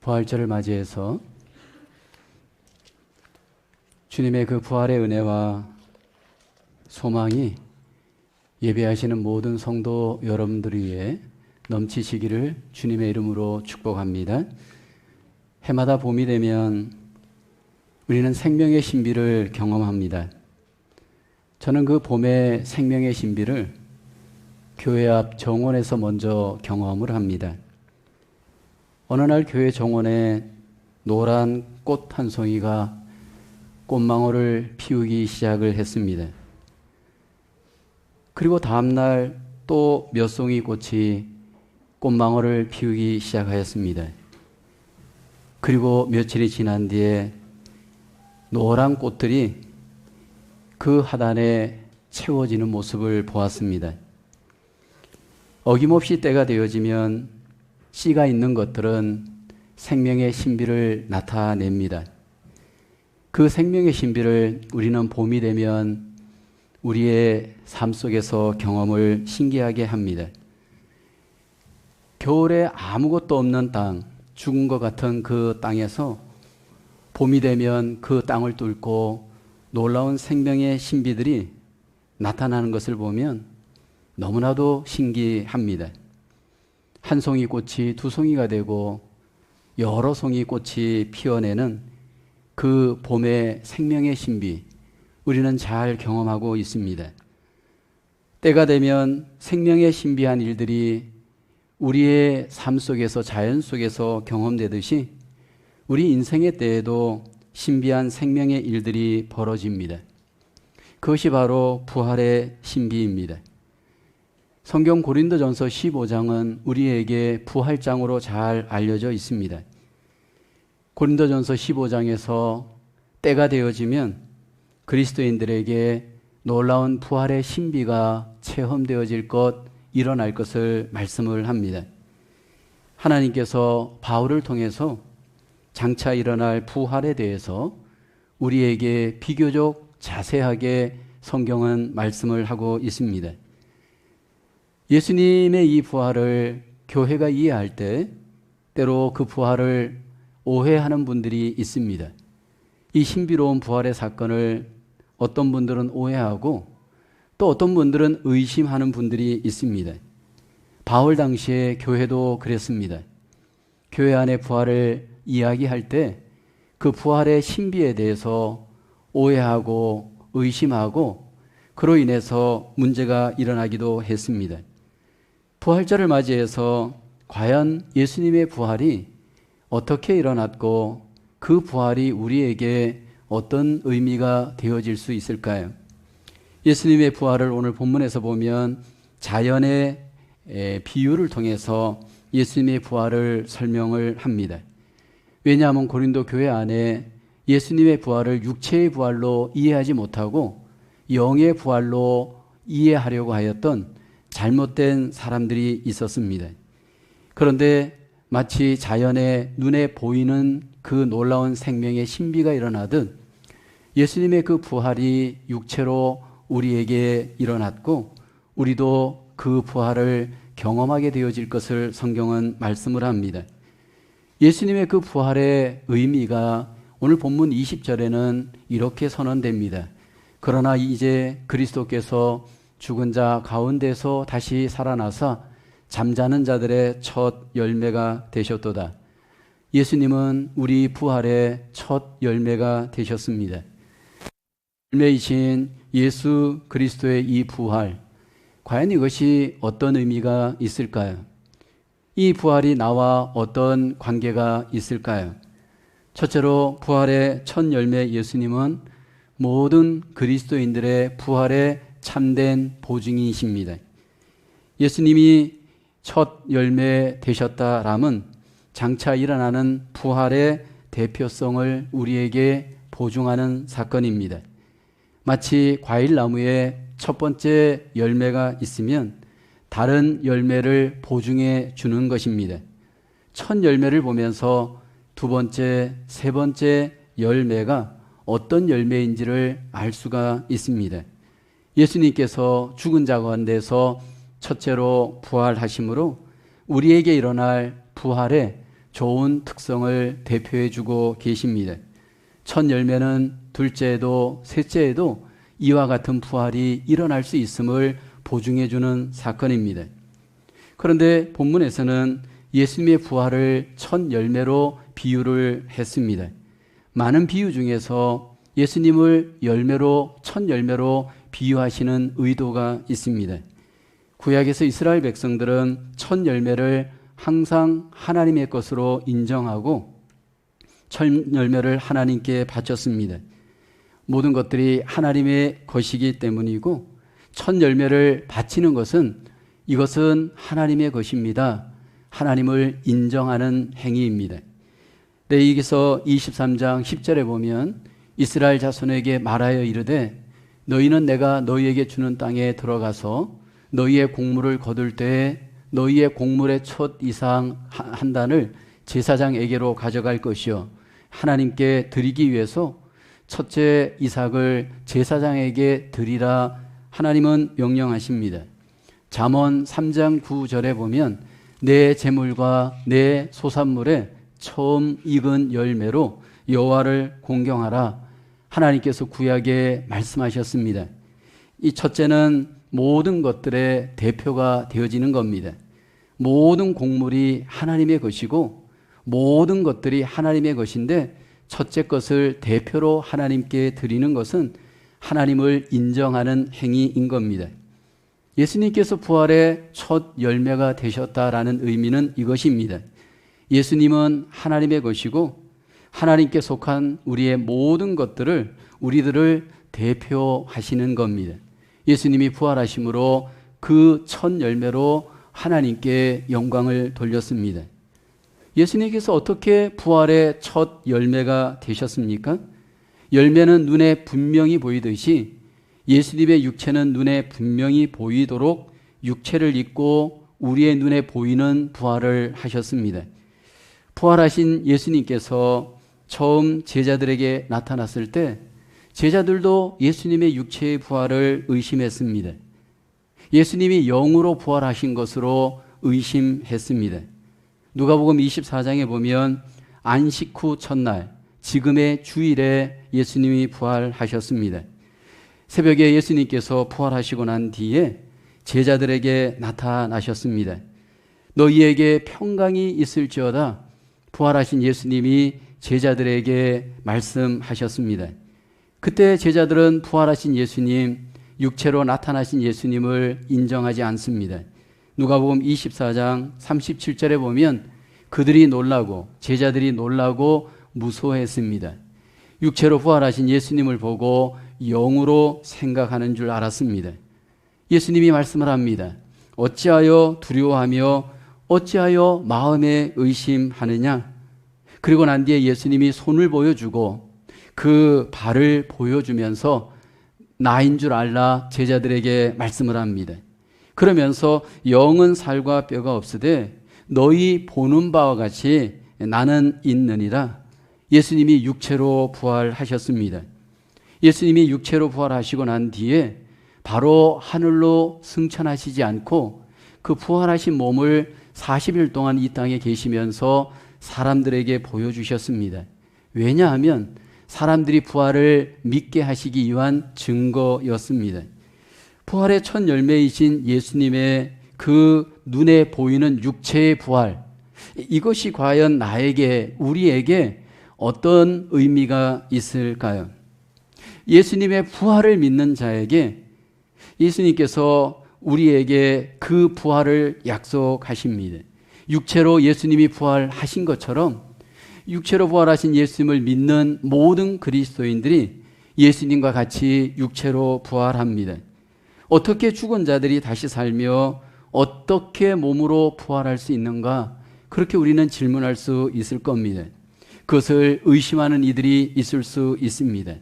부활절을 맞이해서 주님의 그 부활의 은혜와 소망이 예배하시는 모든 성도 여러분들 위해 넘치시기를 주님의 이름으로 축복합니다. 해마다 봄이 되면 우리는 생명의 신비를 경험합니다. 저는 그 봄의 생명의 신비를 교회 앞 정원에서 먼저 경험을 합니다. 어느 날 교회 정원에 노란 꽃 한 송이가 꽃망울을 피우기 시작을 했습니다. 그리고 다음날 또 몇 송이 꽃이 꽃망울을 피우기 시작하였습니다. 그리고 며칠이 지난 뒤에 노란 꽃들이 그 하단에 채워지는 모습을 보았습니다. 어김없이 때가 되어지면 씨가 있는 것들은 생명의 신비를 나타냅니다. 그 생명의 신비를 우리는 봄이 되면 우리의 삶 속에서 경험을 신기하게 합니다. 겨울에 아무것도 없는 땅, 죽은 것 같은 그 땅에서 봄이 되면 그 땅을 뚫고 놀라운 생명의 신비들이 나타나는 것을 보면 너무나도 신기합니다. 한 송이 꽃이 두 송이가 되고 여러 송이 꽃이 피어내는 그 봄의 생명의 신비, 우리는 잘 경험하고 있습니다. 때가 되면 생명의 신비한 일들이 우리의 삶 속에서, 자연 속에서 경험되듯이 우리 인생의 때에도 신비한 생명의 일들이 벌어집니다. 그것이 바로 부활의 신비입니다. 성경 고린도전서 15장은 우리에게 부활장으로 잘 알려져 있습니다. 고린도전서 15장에서 때가 되어지면 그리스도인들에게 놀라운 부활의 신비가 체험되어질 것, 일어날 것을 말씀을 합니다. 하나님께서 바울을 통해서 장차 일어날 부활에 대해서 우리에게 비교적 자세하게 성경은 말씀을 하고 있습니다. 예수님의 이 부활을 교회가 이해할 때 때로 그 부활을 오해하는 분들이 있습니다. 이 신비로운 부활의 사건을 어떤 분들은 오해하고 또 어떤 분들은 의심하는 분들이 있습니다. 바울 당시에 교회도 그랬습니다. 교회 안에 부활을 이야기할 때 그 부활의 신비에 대해서 오해하고 의심하고 그로 인해서 문제가 일어나기도 했습니다. 부활절을 맞이해서 과연 예수님의 부활이 어떻게 일어났고 그 부활이 우리에게 어떤 의미가 되어질 수 있을까요? 예수님의 부활을 오늘 본문에서 보면 자연의 비유를 통해서 예수님의 부활을 설명을 합니다. 왜냐하면 고린도 교회 안에 예수님의 부활을 육체의 부활로 이해하지 못하고 영의 부활로 이해하려고 하였던 잘못된 사람들이 있었습니다. 그런데 마치 자연의 눈에 보이는 그 놀라운 생명의 신비가 일어나듯 예수님의 그 부활이 육체로 우리에게 일어났고 우리도 그 부활을 경험하게 되어질 것을 성경은 말씀을 합니다. 예수님의 그 부활의 의미가 오늘 본문 20절에는 이렇게 선언됩니다. 그러나 이제 그리스도께서 죽은 자 가운데서 다시 살아나사 잠자는 자들의 첫 열매가 되셨도다. 예수님은 우리 부활의 첫 열매가 되셨습니다. 열매이신 예수 그리스도의 이 부활, 과연 이것이 어떤 의미가 있을까요? 이 부활이 나와 어떤 관계가 있을까요? 첫째로 부활의 첫 열매 예수님은 모든 그리스도인들의 부활의 참된 보증이십니다. 예수님이 첫 열매 되셨다라면 장차 일어나는 부활의 대표성을 우리에게 보증하는 사건입니다. 마치 과일나무에 첫 번째 열매가 있으면 다른 열매를 보증해 주는 것입니다. 첫 열매를 보면서 두 번째, 세 번째 열매가 어떤 열매인지를 알 수가 있습니다. 예수님께서 죽은 자 가운데서 첫째로 부활하심으로 우리에게 일어날 부활의 좋은 특성을 대표해 주고 계십니다. 첫 열매는 둘째에도 셋째에도 이와 같은 부활이 일어날 수 있음을 보증해 주는 사건입니다. 그런데 본문에서는 예수님의 부활을 첫 열매로 비유를 했습니다. 많은 비유 중에서 예수님을 첫 열매로 비유하시는 의도가 있습니다. 구약에서 이스라엘 백성들은 첫 열매를 항상 하나님의 것으로 인정하고 첫 열매를 하나님께 바쳤습니다. 모든 것들이 하나님의 것이기 때문이고 첫 열매를 바치는 것은 이것은 하나님의 것입니다. 하나님을 인정하는 행위입니다. 레위기서 23장 10절에 보면 이스라엘 자손에게 말하여 이르되 너희는 내가 너희에게 주는 땅에 들어가서 너희의 곡물을 거둘 때에 너희의 곡물의 첫 이상 한 단을 제사장에게로 가져갈 것이요 하나님께 드리기 위해서 첫째 이삭을 제사장에게 드리라 하나님은 명령하십니다. 잠언 3장 9절에 보면 내 제물과 내 소산물에 처음 익은 열매로 여호와를 공경하라 하나님께서 구약에 말씀하셨습니다. 이 첫째는 모든 것들의 대표가 되어지는 겁니다. 모든 곡물이 하나님의 것이고 모든 것들이 하나님의 것인데 첫째 것을 대표로 하나님께 드리는 것은 하나님을 인정하는 행위인 겁니다. 예수님께서 부활의 첫 열매가 되셨다라는 의미는 이것입니다. 예수님은 하나님의 것이고 하나님께 속한 우리의 모든 것들을 우리들을 대표하시는 겁니다. 예수님이 부활하심으로 그 첫 열매로 하나님께 영광을 돌렸습니다. 예수님께서 어떻게 부활의 첫 열매가 되셨습니까? 열매는 눈에 분명히 보이듯이 예수님의 육체는 눈에 분명히 보이도록 육체를 입고 우리의 눈에 보이는 부활을 하셨습니다. 부활하신 예수님께서 처음 제자들에게 나타났을 때 제자들도 예수님의 육체의 부활을 의심했습니다. 예수님이 영으로 부활하신 것으로 의심했습니다. 누가복음 24장에 보면 안식 후 첫날 지금의 주일에 예수님이 부활하셨습니다. 새벽에 예수님께서 부활하시고 난 뒤에 제자들에게 나타나셨습니다. 너희에게 평강이 있을지어다 부활하신 예수님이 제자들에게 말씀하셨습니다. 그때 제자들은 부활하신 예수님, 육체로 나타나신 예수님을 인정하지 않습니다. 누가복음 24장 37절에 보면 그들이 놀라고 제자들이 놀라고 무서워했습니다. 육체로 부활하신 예수님을 보고 영으로 생각하는 줄 알았습니다. 예수님이 말씀을 합니다. 어찌하여 두려워하며 어찌하여 마음에 의심하느냐? 그리고 난 뒤에 예수님이 손을 보여주고 그 발을 보여주면서 나인 줄 알라 제자들에게 말씀을 합니다. 그러면서 영은 살과 뼈가 없으되 너희 보는 바와 같이 나는 있느니라. 예수님이 육체로 부활하셨습니다. 예수님이 육체로 부활하시고 난 뒤에 바로 하늘로 승천하시지 않고 그 부활하신 몸을 40일 동안 이 땅에 계시면서 사람들에게 보여주셨습니다. 왜냐하면 사람들이 부활을 믿게 하시기 위한 증거였습니다. 부활의 첫 열매이신 예수님의 그 눈에 보이는 육체의 부활, 이것이 과연 나에게, 우리에게 어떤 의미가 있을까요? 예수님의 부활을 믿는 자에게 예수님께서 우리에게 그 부활을 약속하십니다. 육체로 예수님이 부활하신 것처럼 육체로 부활하신 예수님을 믿는 모든 그리스도인들이 예수님과 같이 육체로 부활합니다. 어떻게 죽은 자들이 다시 살며 어떻게 몸으로 부활할 수 있는가? 그렇게 우리는 질문할 수 있을 겁니다. 그것을 의심하는 이들이 있을 수 있습니다.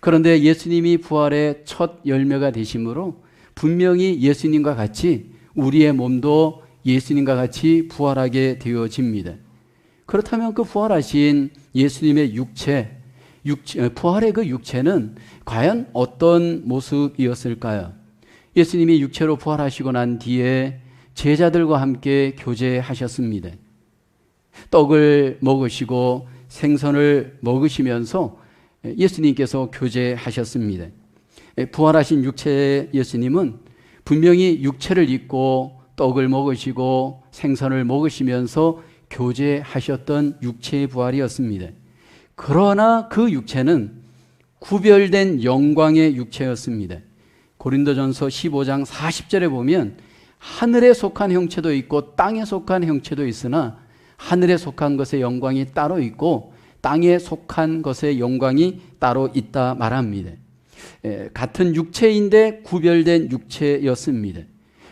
그런데 예수님이 부활의 첫 열매가 되심으로 분명히 예수님과 같이 우리의 몸도 예수님과 같이 부활하게 되어집니다. 그렇다면 그 부활하신 예수님의 부활의 그 육체는 과연 어떤 모습이었을까요? 예수님이 육체로 부활하시고 난 뒤에 제자들과 함께 교제하셨습니다. 떡을 먹으시고 생선을 먹으시면서 예수님께서 교제하셨습니다. 부활하신 육체의 예수님은 분명히 육체를 입고 떡을 먹으시고 생선을 먹으시면서 교제하셨던 육체의 부활이었습니다. 그러나 그 육체는 구별된 영광의 육체였습니다. 고린도전서 15장 40절에 보면 하늘에 속한 형체도 있고 땅에 속한 형체도 있으나 하늘에 속한 것의 영광이 따로 있고 땅에 속한 것의 영광이 따로 있다 말합니다. 같은 육체인데 구별된 육체였습니다.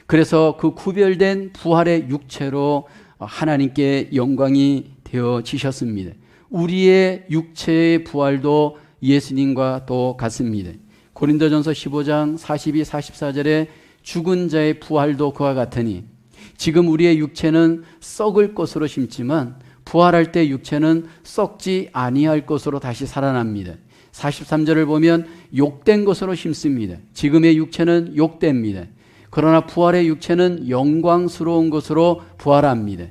그래서 그 구별된 부활의 육체로 하나님께 영광이 되어지셨습니다. 우리의 육체의 부활도 예수님과 또 같습니다. 고린도전서 15장 42, 44절에 죽은 자의 부활도 그와 같으니 지금 우리의 육체는 썩을 것으로 심지만 부활할 때 육체는 썩지 아니할 것으로 다시 살아납니다. 43절을 보면 욕된 것으로 심습니다. 지금의 육체는 욕됩니다. 그러나 부활의 육체는 영광스러운 것으로 부활합니다.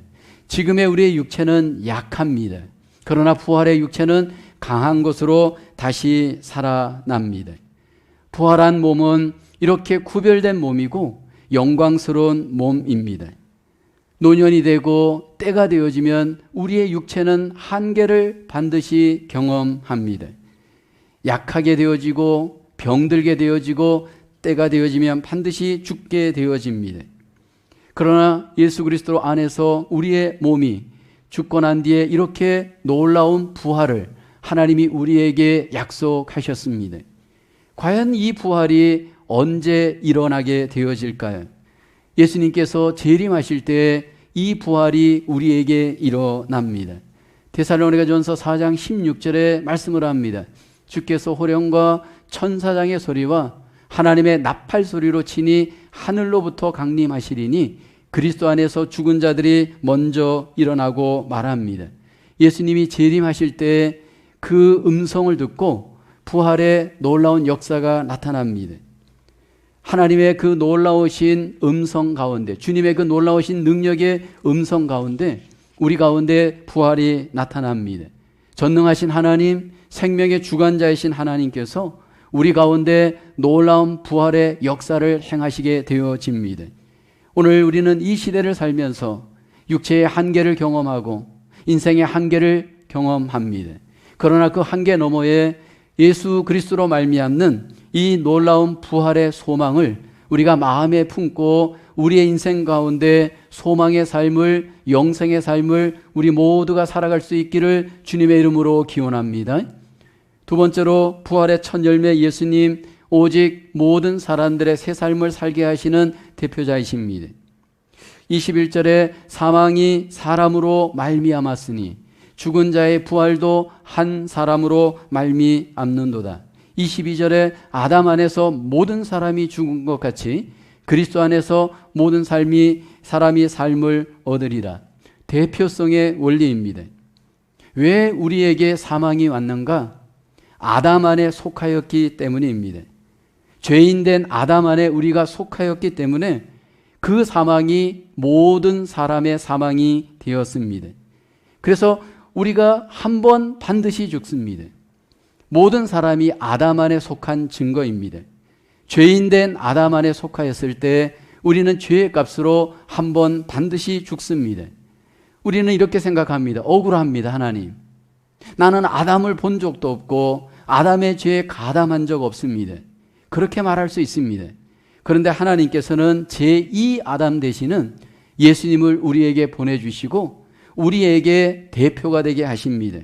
지금의 우리의 육체는 약합니다. 그러나 부활의 육체는 강한 것으로 다시 살아납니다. 부활한 몸은 이렇게 구별된 몸이고 영광스러운 몸입니다. 노년이 되고 때가 되어지면 우리의 육체는 한계를 반드시 경험합니다. 약하게 되어지고 병들게 되어지고 때가 되어지면 반드시 죽게 되어집니다. 그러나 예수 그리스도 안에서 우리의 몸이 죽고 난 뒤에 이렇게 놀라운 부활을 하나님이 우리에게 약속하셨습니다. 과연 이 부활이 언제 일어나게 되어질까요? 예수님께서 재림하실 때 이 부활이 우리에게 일어납니다. 데살로니가전서 4장 16절에 말씀을 합니다. 주께서 호령과 천사장의 소리와 하나님의 나팔 소리로 치니 하늘로부터 강림하시리니 그리스도 안에서 죽은 자들이 먼저 일어나고 말합니다. 예수님이 재림하실 때 그 음성을 듣고 부활의 놀라운 역사가 나타납니다. 하나님의 그 놀라우신 음성 가운데, 주님의 그 놀라우신 능력의 음성 가운데 우리 가운데 부활이 나타납니다. 전능하신 하나님, 생명의 주관자이신 하나님께서 우리 가운데 놀라운 부활의 역사를 행하시게 되어집니다. 오늘 우리는 이 시대를 살면서 육체의 한계를 경험하고 인생의 한계를 경험합니다. 그러나 그 한계 너머에 예수 그리스도로 말미암는 이 놀라운 부활의 소망을 우리가 마음에 품고 우리의 인생 가운데 소망의 삶을, 영생의 삶을 우리 모두가 살아갈 수 있기를 주님의 이름으로 기원합니다. 두 번째로 부활의 첫 열매 예수님, 오직 모든 사람들의 새 삶을 살게 하시는 대표자이십니다. 21절에 사망이 사람으로 말미암았으니 죽은 자의 부활도 한 사람으로 말미암는도다. 22절에 아담 안에서 모든 사람이 죽은 것 같이 그리스도 안에서 모든 사람이 삶을 얻으리라. 대표성의 원리입니다. 왜 우리에게 사망이 왔는가? 아담 안에 속하였기 때문입니다. 죄인된 아담 안에 우리가 속하였기 때문에 그 사망이 모든 사람의 사망이 되었습니다. 그래서 우리가 한 번 반드시 죽습니다. 모든 사람이 아담 안에 속한 증거입니다. 죄인된 아담 안에 속하였을 때 우리는 죄의 값으로 한 번 반드시 죽습니다. 우리는 이렇게 생각합니다. 억울합니다, 하나님. 나는 아담을 본 적도 없고 아담의 죄에 가담한 적 없습니다. 그렇게 말할 수 있습니다. 그런데 하나님께서는 제2 아담 되시는 예수님을 우리에게 보내주시고 우리에게 대표가 되게 하십니다.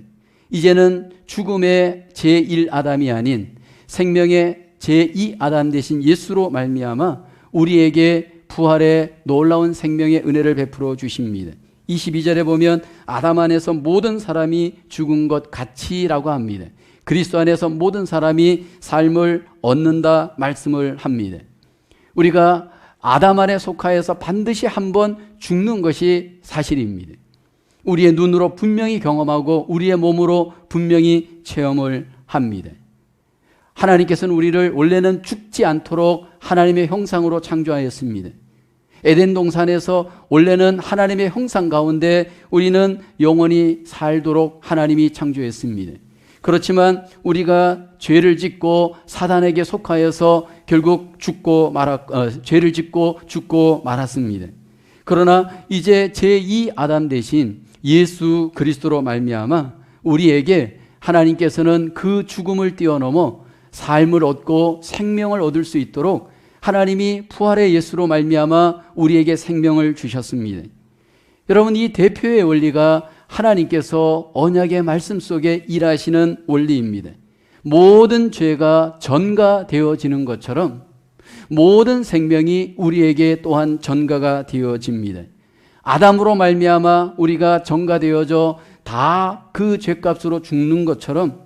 이제는 죽음의 제1 아담이 아닌 생명의 제2 아담 되신 예수로 말미암아 우리에게 부활의 놀라운 생명의 은혜를 베풀어 주십니다. 22절에 보면 아담 안에서 모든 사람이 죽은 것 같이라고 합니다. 그리스도 안에서 모든 사람이 삶을 얻는다 말씀을 합니다. 우리가 아담 안에 속하여서 반드시 한번 죽는 것이 사실입니다. 우리의 눈으로 분명히 경험하고 우리의 몸으로 분명히 체험을 합니다. 하나님께서는 우리를 원래는 죽지 않도록 하나님의 형상으로 창조하였습니다. 에덴 동산에서 원래는 하나님의 형상 가운데 우리는 영원히 살도록 하나님이 창조했습니다. 그렇지만 우리가 죄를 짓고 사단에게 속하여서 결국 죄를 짓고 죽고 말았습니다. 그러나 이제 제2 아담 대신 예수 그리스도로 말미암아 우리에게 하나님께서는 그 죽음을 뛰어넘어 삶을 얻고 생명을 얻을 수 있도록 하나님이 부활의 예수로 말미암아 우리에게 생명을 주셨습니다. 여러분, 이 대표의 원리가 하나님께서 언약의 말씀 속에 일하시는 원리입니다. 모든 죄가 전가되어지는 것처럼 모든 생명이 우리에게 또한 전가가 되어집니다. 아담으로 말미암아 우리가 전가되어져 다 그 죄값으로 죽는 것처럼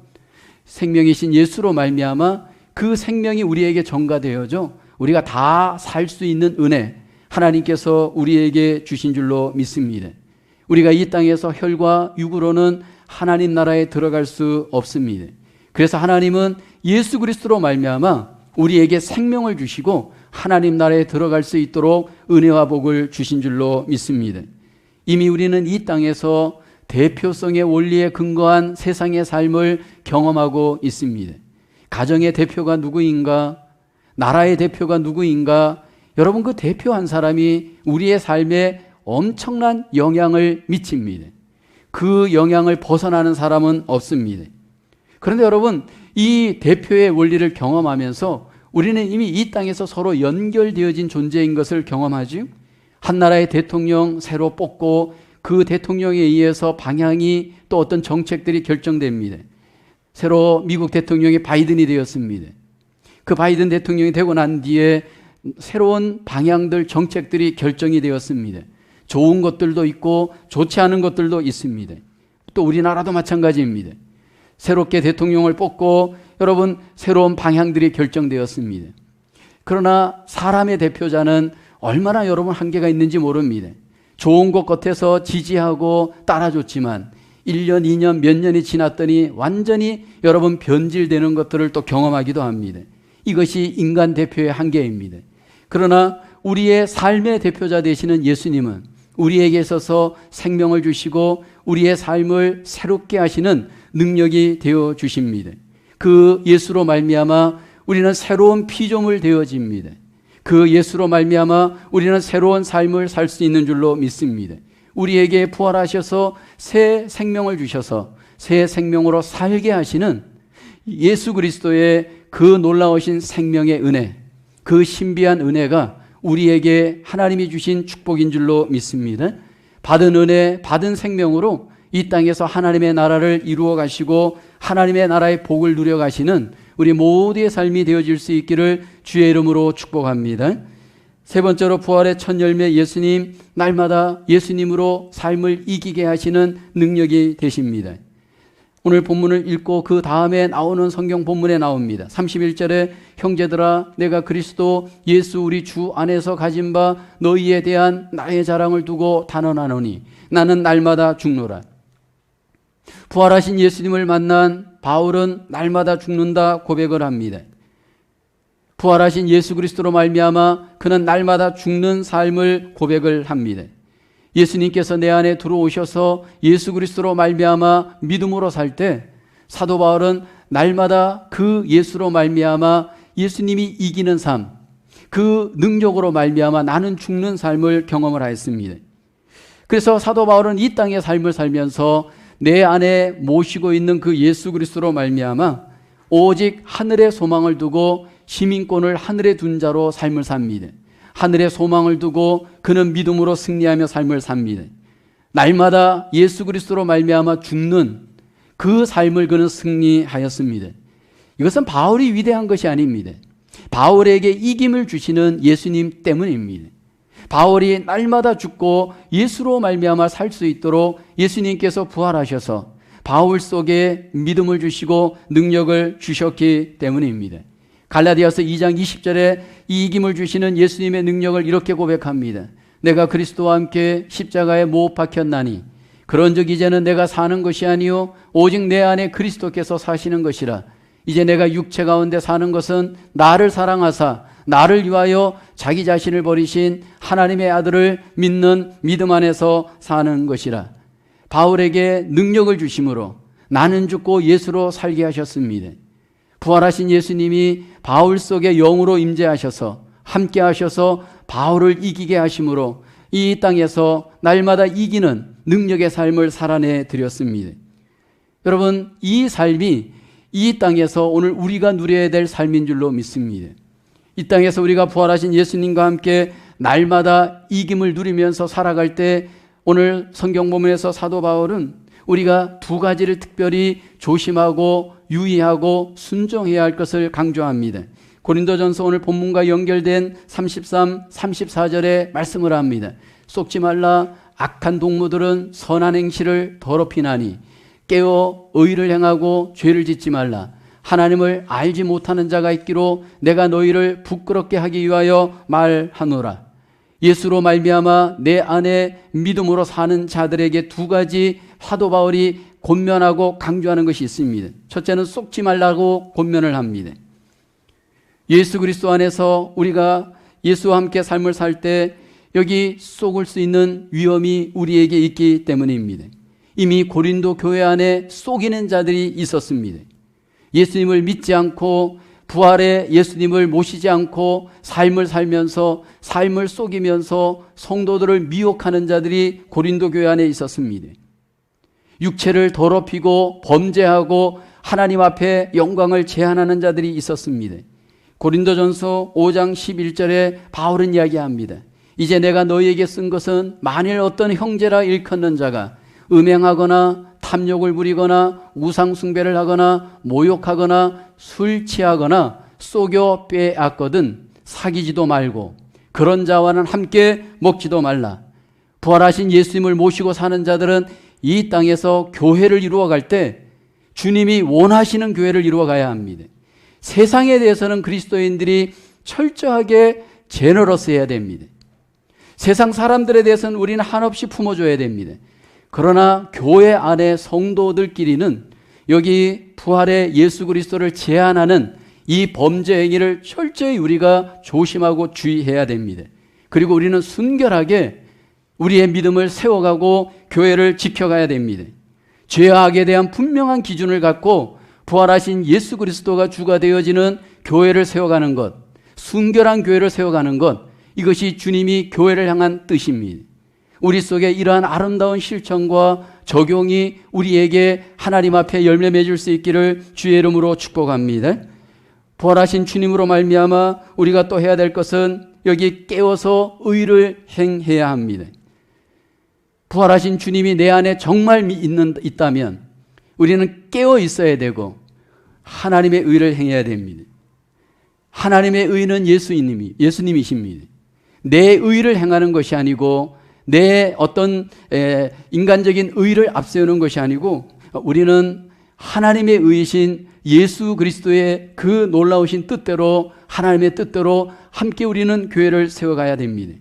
생명이신 예수로 말미암아 그 생명이 우리에게 전가되어져 우리가 다 살 수 있는 은혜, 하나님께서 우리에게 주신 줄로 믿습니다. 우리가 이 땅에서 혈과 육으로는 하나님 나라에 들어갈 수 없습니다. 그래서 하나님은 예수 그리스도로 말미암아 우리에게 생명을 주시고 하나님 나라에 들어갈 수 있도록 은혜와 복을 주신 줄로 믿습니다. 이미 우리는 이 땅에서 대표성의 원리에 근거한 세상의 삶을 경험하고 있습니다. 가정의 대표가 누구인가? 나라의 대표가 누구인가? 여러분, 그 대표 한 사람이 우리의 삶에 엄청난 영향을 미칩니다. 그 영향을 벗어나는 사람은 없습니다. 그런데 여러분, 이 대표의 원리를 경험하면서 우리는 이미 이 땅에서 서로 연결되어진 존재인 것을 경험하죠. 한 나라의 대통령 새로 뽑고 그 대통령에 의해서 방향이 또 어떤 정책들이 결정됩니다. 새로 미국 대통령이 바이든이 되었습니다. 그 바이든 대통령이 되고 난 뒤에 새로운 방향들, 정책들이 결정이 되었습니다. 좋은 것들도 있고 좋지 않은 것들도 있습니다. 또 우리나라도 마찬가지입니다. 새롭게 대통령을 뽑고 여러분 새로운 방향들이 결정되었습니다. 그러나 사람의 대표자는 얼마나 여러분 한계가 있는지 모릅니다. 좋은 것 같아서 지지하고 따라줬지만 1년, 2년, 몇 년이 지났더니 완전히 여러분 변질되는 것들을 또 경험하기도 합니다. 이것이 인간 대표의 한계입니다. 그러나 우리의 삶의 대표자 되시는 예수님은 우리에게 있어서 생명을 주시고 우리의 삶을 새롭게 하시는 능력이 되어 주십니다. 그 예수로 말미암아 우리는 새로운 피조물 되어집니다. 그 예수로 말미암아 우리는 새로운 삶을 살 수 있는 줄로 믿습니다. 우리에게 부활하셔서 새 생명을 주셔서 새 생명으로 살게 하시는 예수 그리스도의 그 놀라우신 생명의 은혜, 그 신비한 은혜가 우리에게 하나님이 주신 축복인 줄로 믿습니다. 받은 은혜, 받은 생명으로 이 땅에서 하나님의 나라를 이루어 가시고 하나님의 나라의 복을 누려 가시는 우리 모두의 삶이 되어질 수 있기를 주의 이름으로 축복합니다. 세 번째로 부활의 첫 열매 예수님, 날마다 예수님으로 삶을 이기게 하시는 능력이 되십니다. 오늘 본문을 읽고 그 다음에 나오는 성경 본문에 나옵니다. 31절에 형제들아 내가 그리스도 예수 우리 주 안에서 가진 바 너희에 대한 나의 자랑을 두고 단언하노니 나는 날마다 죽노라. 부활하신 예수님을 만난 바울은 날마다 죽는다 고백을 합니다. 부활하신 예수 그리스도로 말미암아 그는 날마다 죽는 삶을 고백을 합니다. 예수님께서 내 안에 들어오셔서 예수 그리스도로 말미암아 믿음으로 살 때 사도 바울은 날마다 그 예수로 말미암아 예수님이 이기는 삶, 그 능력으로 말미암아 나는 죽는 삶을 경험을 하였습니다. 그래서 사도 바울은 이 땅의 삶을 살면서 내 안에 모시고 있는 그 예수 그리스도로 말미암아 오직 하늘의 소망을 두고 시민권을 하늘에 둔 자로 삶을 삽니다. 하늘의 소망을 두고 그는 믿음으로 승리하며 삶을 삽니다. 날마다 예수 그리스도로 말미암아 죽는 그 삶을 그는 승리하였습니다. 이것은 바울이 위대한 것이 아닙니다. 바울에게 이김을 주시는 예수님 때문입니다. 바울이 날마다 죽고 예수로 말미암아 살 수 있도록 예수님께서 부활하셔서 바울 속에 믿음을 주시고 능력을 주셨기 때문입니다. 갈라디아서 2장 20절에 이 이김을 주시는 예수님의 능력을 이렇게 고백합니다. 내가 그리스도와 함께 십자가에 못 박혔나니 그런즉 이제는 내가 사는 것이 아니요 오직 내 안에 그리스도께서 사시는 것이라. 이제 내가 육체 가운데 사는 것은 나를 사랑하사 나를 위하여 자기 자신을 버리신 하나님의 아들을 믿는 믿음 안에서 사는 것이라. 바울에게 능력을 주심으로 나는 죽고 예수로 살게 하셨습니다. 부활하신 예수님이 바울 속에 영으로 임재하셔서 함께 하셔서 바울을 이기게 하심으로 이 땅에서 날마다 이기는 능력의 삶을 살아내 드렸습니다. 여러분, 이 삶이 이 땅에서 오늘 우리가 누려야 될 삶인 줄로 믿습니다. 이 땅에서 우리가 부활하신 예수님과 함께 날마다 이김을 누리면서 살아갈 때 오늘 성경 본문에서 사도 바울은 우리가 두 가지를 특별히 조심하고 유의하고 순종해야 할 것을 강조합니다. 고린도전서 오늘 본문과 연결된 33, 34절에 말씀을 합니다. 속지 말라. 악한 동무들은 선한 행실을 더럽히나니 깨어 의를 행하고 죄를 짓지 말라. 하나님을 알지 못하는 자가 있기로 내가 너희를 부끄럽게 하기 위하여 말하노라. 예수로 말미암아 내 안에 믿음으로 사는 자들에게 두 가지 사도 바울이 권면하고 강조하는 것이 있습니다. 첫째는 속지 말라고 권면을 합니다. 예수 그리스도 안에서 우리가 예수와 함께 삶을 살 때 여기 속을 수 있는 위험이 우리에게 있기 때문입니다. 이미 고린도 교회 안에 속이는 자들이 있었습니다. 예수님을 믿지 않고 부활의 예수님을 모시지 않고 삶을 살면서 삶을 속이면서 성도들을 미혹하는 자들이 고린도 교회 안에 있었습니다. 육체를 더럽히고 범죄하고 하나님 앞에 영광을 제한하는 자들이 있었습니다. 고린도전서 5장 11절에 바울은 이야기합니다. 이제 내가 너희에게 쓴 것은 만일 어떤 형제라 일컫는 자가 음행하거나 탐욕을 부리거나 우상숭배를 하거나 모욕하거나 술 취하거나 속여 빼앗거든 사귀지도 말고 그런 자와는 함께 먹지도 말라. 부활하신 예수님을 모시고 사는 자들은 이 땅에서 교회를 이루어갈 때 주님이 원하시는 교회를 이루어가야 합니다. 세상에 대해서는 그리스도인들이 철저하게 제너러스해야 됩니다. 세상 사람들에 대해서는 우리는 한없이 품어줘야 됩니다. 그러나 교회 안에 성도들끼리는 여기 부활의 예수 그리스도를 제한하는 이 범죄 행위를 철저히 우리가 조심하고 주의해야 됩니다. 그리고 우리는 순결하게 우리의 믿음을 세워가고 교회를 지켜가야 됩니다. 죄와 악에 대한 분명한 기준을 갖고 부활하신 예수 그리스도가 주가 되어지는 교회를 세워가는 것, 순결한 교회를 세워가는 것, 이것이 주님이 교회를 향한 뜻입니다. 우리 속에 이러한 아름다운 실천과 적용이 우리에게 하나님 앞에 열매 맺을 수 있기를 주의 이름으로 축복합니다. 부활하신 주님으로 말미암아 우리가 또 해야 될 것은 여기 깨어서 의를 행해야 합니다. 부활하신 주님이 내 안에 정말 있다면 우리는 깨어 있어야 되고 하나님의 의를 행해야 됩니다. 하나님의 의는 예수님이십니다. 내 의를 행하는 것이 아니고 내 어떤 인간적인 의를 앞세우는 것이 아니고 우리는 하나님의 의이신 예수 그리스도의 그 놀라우신 뜻대로 하나님의 뜻대로 함께 우리는 교회를 세워가야 됩니다.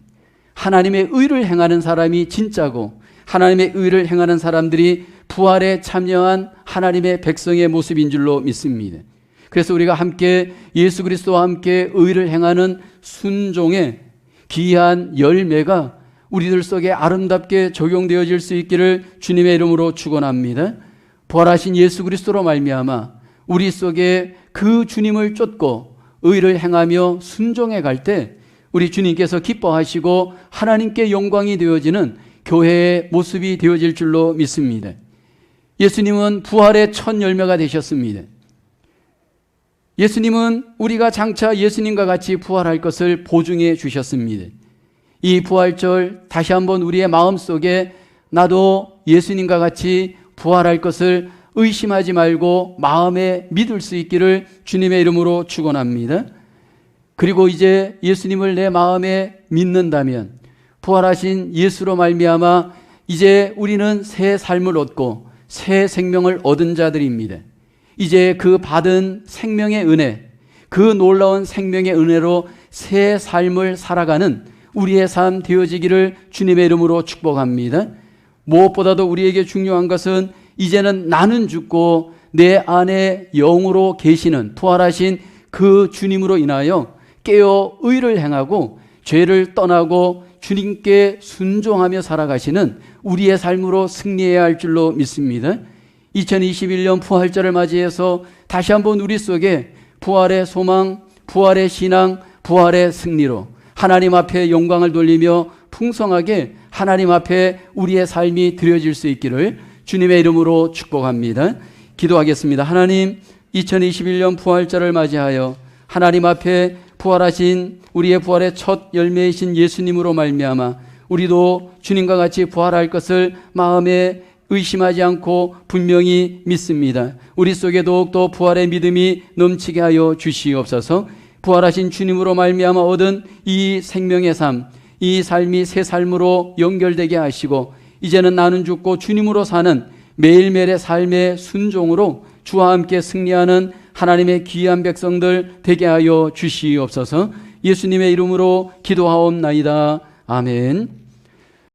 하나님의 의를 행하는 사람이 진짜고 하나님의 의를 행하는 사람들이 부활에 참여한 하나님의 백성의 모습인 줄로 믿습니다. 그래서 우리가 함께 예수 그리스도와 함께 의를 행하는 순종의 귀한 열매가 우리들 속에 아름답게 적용되어질 수 있기를 주님의 이름으로 축원합니다. 부활하신 예수 그리스도로 말미암아 우리 속에 그 주님을 쫓고 의를 행하며 순종해 갈 때 우리 주님께서 기뻐하시고 하나님께 영광이 되어지는 교회의 모습이 되어질 줄로 믿습니다. 예수님은 부활의 첫 열매가 되셨습니다. 예수님은 우리가 장차 예수님과 같이 부활할 것을 보증해 주셨습니다. 이 부활절 다시 한번 우리의 마음속에 나도 예수님과 같이 부활할 것을 의심하지 말고 마음에 믿을 수 있기를 주님의 이름으로 축원합니다. 그리고 이제 예수님을 내 마음에 믿는다면 부활하신 예수로 말미암아 이제 우리는 새 삶을 얻고 새 생명을 얻은 자들입니다. 이제 그 받은 생명의 은혜, 그 놀라운 생명의 은혜로 새 삶을 살아가는 우리의 삶 되어지기를 주님의 이름으로 축복합니다. 무엇보다도 우리에게 중요한 것은 이제는 나는 죽고 내 안에 영으로 계시는 부활하신 그 주님으로 인하여 깨어 의를 행하고 죄를 떠나고 주님께 순종하며 살아가시는 우리의 삶으로 승리해야 할 줄로 믿습니다. 2021년 부활절을 맞이해서 다시 한번 우리 속에 부활의 소망, 부활의 신앙, 부활의 승리로 하나님 앞에 영광을 돌리며 풍성하게 하나님 앞에 우리의 삶이 드려질 수 있기를 주님의 이름으로 축복합니다. 기도하겠습니다. 하나님, 2021년 부활절을 맞이하여 하나님 앞에 부활하신 우리의 부활의 첫 열매이신 예수님으로 말미암아 우리도 주님과 같이 부활할 것을 마음에 의심하지 않고 분명히 믿습니다. 우리 속에 더욱더 부활의 믿음이 넘치게 하여 주시옵소서. 부활하신 주님으로 말미암아 얻은 이 생명의 삶, 이 삶이 새 삶으로 연결되게 하시고 이제는 나는 죽고 주님으로 사는 매일매일의 삶의 순종으로 주와 함께 승리하는 하나님의 귀한 백성들 되게 하여 주시옵소서. 예수님의 이름으로 기도하옵나이다. 아멘.